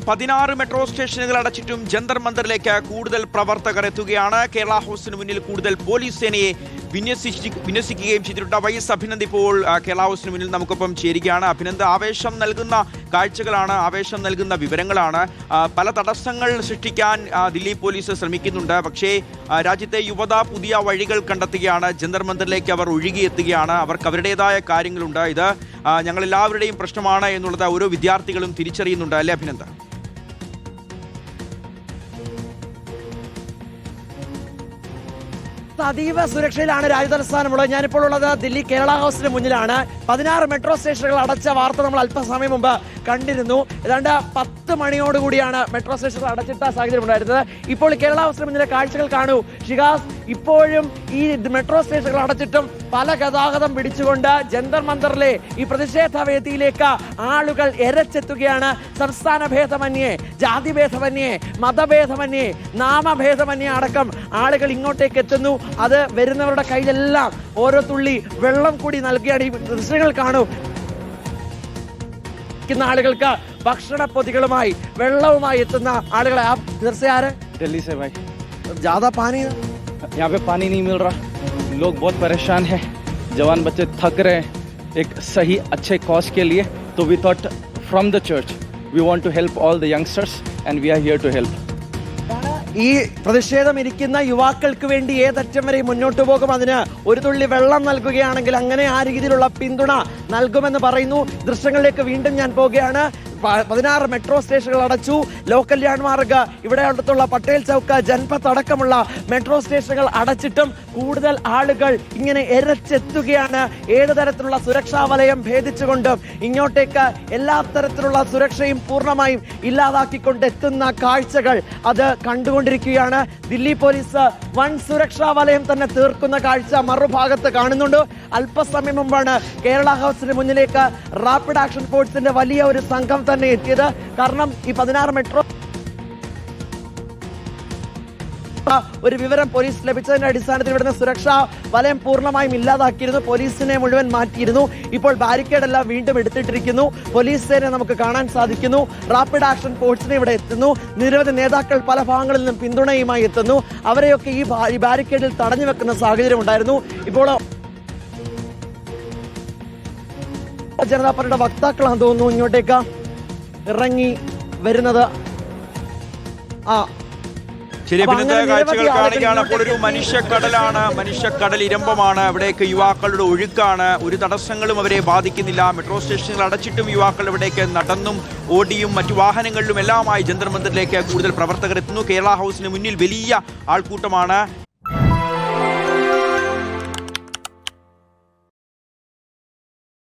16 metro സ്റ്റേഷനുകൾ അടച്ചിട്ടും ജന്തർ മന്ദറിലേക്ക് കൂടുതൽ പ്രവർത്തകർ എത്തുകയാണ്. കേരള ഹൗസിന് മുന്നിൽ കൂടുതൽ പോലീസ് സേനയെ വിന്യസിക്കുകയും ചെയ്തിട്ടുണ്ട്. വൈഎസ് അഭിനന്ദ് ഇപ്പോൾ കേരള ഹൗസിന് മുന്നിൽ നമുക്കൊപ്പം ചേരുകയാണ്. അഭിനന്ദ്, ആവേശം നൽകുന്ന കാഴ്ചകളാണ്, ആവേശം നൽകുന്ന വിവരങ്ങളാണ്. പല തടസ്സങ്ങൾ സൃഷ്ടിക്കാൻ ദില്ലി പോലീസ് ശ്രമിക്കുന്നുണ്ട്. പക്ഷേ രാജ്യത്തെ യുവത പുതിയ വഴികൾ കണ്ടെത്തുകയാണ്. ജന്തർ മന്ദറിലേക്ക് അവർ ഒഴുകിയെത്തുകയാണ്. അവർക്ക് അവരുടേതായ കാര്യങ്ങളുണ്ട്. ഇത് ഞങ്ങളെല്ലാവരുടെയും പ്രശ്നമാണ് എന്നുള്ളത് ഓരോ വിദ്യാർത്ഥികളും തിരിച്ചറിയുന്നുണ്ട്. അല്ലേ അഭിനന്ദ്? അതീവ സുരക്ഷയിലാണ് രാജ്യതലസ്ഥാനമുള്ളത്. ഞാനിപ്പോൾ ഉള്ളത് ദില്ലി കേരള ഹൗസിന് മുന്നിലാണ്. 16 മെട്രോ സ്റ്റേഷനുകൾ അടച്ച വാർത്ത നമ്മൾ അല്പസമയം മുമ്പ് കണ്ടിരുന്നു. ഏതാണ്ട് 10 മണിയോടുകൂടിയാണ് മെട്രോ സ്റ്റേഷനുകൾ അടച്ചിട്ട സാഹചര്യം ഉണ്ടായിരുന്നത്. ഇപ്പോൾ കേരള ഹൗസിന് മുന്നിലെ കാഴ്ചകൾ കാണൂ ഷിഹാസ്. ഇപ്പോഴും ഈ മെട്രോ സ്റ്റേഷനുകൾ അടച്ചിട്ടും പല ഗതാഗതം പിടിച്ചുകൊണ്ട് ജന്തർ മന്ദറിലെ ഈ പ്രതിഷേധ വേദിയിലേക്ക് ആളുകൾ എരച്ചെത്തുകയാണ്. സംസ്ഥാന ഭേദമന്യേ, ജാതിഭേദമന്യേ, മതഭേദമന്യേ, നാമഭേദമന്യേ അടക്കം ആളുകൾ ഇങ്ങോട്ടേക്ക് എത്തുന്നു. അത് വരുന്നവരുടെ കയ്യിലെല്ലാം ഓരോ തുള്ളി വെള്ളം കൂടി നൽകിയാണ്. ഈ ദൃശ്യങ്ങൾ കാണൂ. ആളുകൾക്ക് ഭക്ഷണ പൊതികളുമായി വെള്ളവുമായി എത്തുന്ന ആളുകളെ. दिल्ली से भाई ज्यादा पानी यहाँ पे पानी नहीं मिल रहा, लोग बहुत परेशान हैं, जवान बच्चे थक रहे हैं एक सही अच्छे कॉज के लिए. तो we thought from the church we want to help all the youngsters and we are here to help. ഈ പ്രതിഷേധം ഇരിക്കുന്ന യുവാക്കൾക്ക് വേണ്ടി ഏതറ്റം വരെ മുന്നോട്ട് പോകും. അതിന് ഒരു തുള്ളി വെള്ളം നൽകുകയാണെങ്കിൽ അങ്ങനെ ആ രീതിയിലുള്ള പിന്തുണ നൽകുമെന്ന് പറയുന്നു. ദൃശ്യങ്ങളിലേക്ക് വീണ്ടും ഞാൻ പോവുകയാണ്. 16 മെട്രോ സ്റ്റേഷനുകൾ അടച്ചു. ലോക്കൽ ലാൻഡ്മാർക്ക് ഇവിടെ അടുത്തുള്ള പട്ടേൽ ചൗക്ക്, ജൻപത്ത് അടക്കമുള്ള മെട്രോ സ്റ്റേഷനുകൾ അടച്ചിട്ടും കൂടുതൽ ആളുകൾ ഇങ്ങനെ എരച്ചെത്തുകയാണ്. ഏത് തരത്തിലുള്ള സുരക്ഷാ വലയം ഭേദിച്ചുകൊണ്ടും ഇങ്ങോട്ടേക്ക് എല്ലാ തരത്തിലുള്ള സുരക്ഷയും പൂർണ്ണമായും ഇല്ലാതാക്കിക്കൊണ്ടെത്തുന്ന കാഴ്ചകൾ അത് കണ്ടുകൊണ്ടിരിക്കുകയാണ്. ദില്ലി പോലീസ് വൻ സുരക്ഷാ വലയം തന്നെ തീർക്കുന്ന കാഴ്ച മറുഭാഗത്ത് കാണുന്നുണ്ട്. അല്പസമയം മുമ്പാണ് കേരള ഹൗസിന് മുന്നിലേക്ക് റാപ്പിഡ് ആക്ഷൻ ഫോഴ്സിന്റെ വലിയ ഒരു സംഘം തന്നെ എത്തിയത്. കാരണം ഈ 16 മെട്രോ ഒരു വിവരം പോലീസ് ലഭിച്ചതിന്റെ അടിസ്ഥാനത്തിൽ ഇവിടുന്ന് സുരക്ഷാ വലയം പൂർണ്ണമായും ഇല്ലാതാക്കിയിരുന്നു. പോലീസിനെ മുഴുവൻ മാറ്റിയിരുന്നു. ഇപ്പോൾ ബാരിക്കേഡ് എല്ലാം വീണ്ടും എടുത്തിട്ടിരിക്കുന്നു. പോലീസ് സേന നമുക്ക് കാണാൻ സാധിക്കുന്നു. റാപ്പിഡ് ആക്ഷൻ ഫോഴ്സിനെ ഇവിടെ എത്തുന്നു. നിരവധി നേതാക്കൾ പല ഭാഗങ്ങളിൽ നിന്നും പിന്തുണയുമായി എത്തുന്നു. അവരെയൊക്കെ ഈ ബാരിക്കേഡിൽ തടഞ്ഞു വെക്കുന്ന സാഹചര്യം ഉണ്ടായിരുന്നു. ഇപ്പോൾ ജനതാ പാർട്ടിയുടെ വക്താക്കളാണെന്ന് തോന്നുന്നു ഇങ്ങോട്ടേക്ക് ഇറങ്ങി വരുന്നത്. ശരി, അഭിനന്ദ കാഴ്ചകൾ കാണുകയാണ്. അപ്പോൾ ഒരു മനുഷ്യക്കടലാണ്, മനുഷ്യക്കടൽ ഇരമ്പമാണ്. അവിടേക്ക് യുവാക്കളുടെ ഒഴുക്കാണ്. ഒരു തടസ്സങ്ങളും അവരെ ബാധിക്കുന്നില്ല. മെട്രോ സ്റ്റേഷനുകൾ അടച്ചിട്ടും യുവാക്കൾ ഇവിടേക്ക് നടന്നും ഓടിയും മറ്റു വാഹനങ്ങളിലും എല്ലാമായി ജന്തർ മന്ദറിലേക്ക് കൂടുതൽ പ്രവർത്തകർ എത്തുന്നു. കേരള ഹൗസിന് മുന്നിൽ വലിയ ആൾക്കൂട്ടമാണ്.